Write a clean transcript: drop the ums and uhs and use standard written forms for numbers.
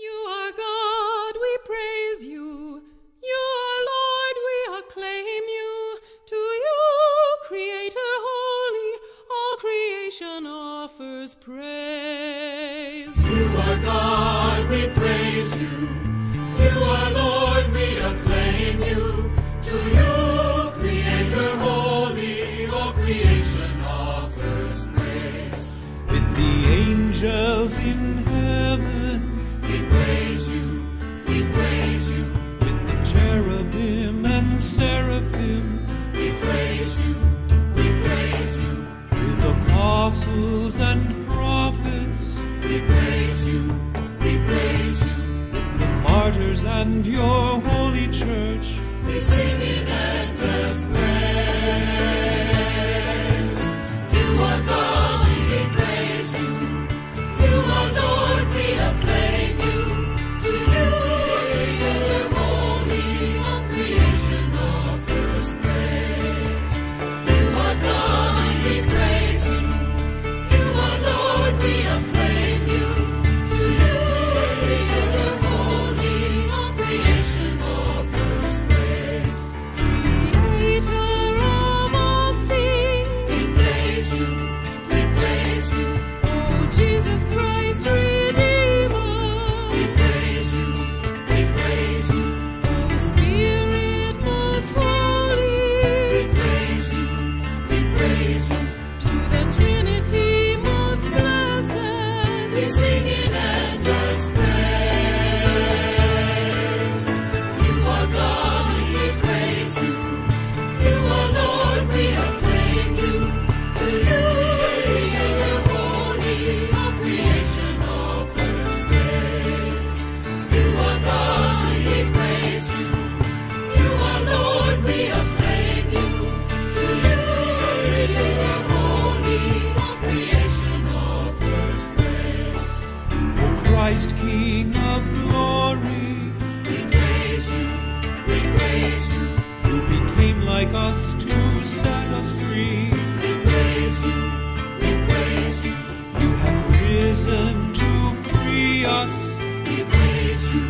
You are God, we praise you. You are Lord, we acclaim you. To you, Creator holy, all creation offers praise. You are God, we praise you. You are Lord, we acclaim you. To you, Creator holy, all creation offers praise. With the angels in heaven, we praise you, we praise you. With the cherubim and seraphim, we praise you, we praise you. With apostles and prophets, we praise you, we praise you. With the martyrs and your holy church, we sing in endless praise. You are God, we praise you. You are Lord, we acclaim you. To you, Creator holy, all creation offers praise. You are God, we praise you. You are Lord, we acclaim you. To you, Creator holy, all creation offers praise. Creator of all things, we praise you, we praise you. oh Jesus Christ, Redeemer, we praise you, we praise you. oh Spirit most holy, we praise you, we praise you. to the Trinity most blessed, we sing in endless praise. You are God, we praise you. You are Lord, we acclaim you. To you, Creator holy, all creation offers praise. You are God, we praise you. You are Lord, we acclaim you. To you, Creator holy, all creation offers praise. O Christ, King of glory, We praise you, we praise you. who became like us to set us free. We praise you, we praise you. You have risen to free us. We praise you,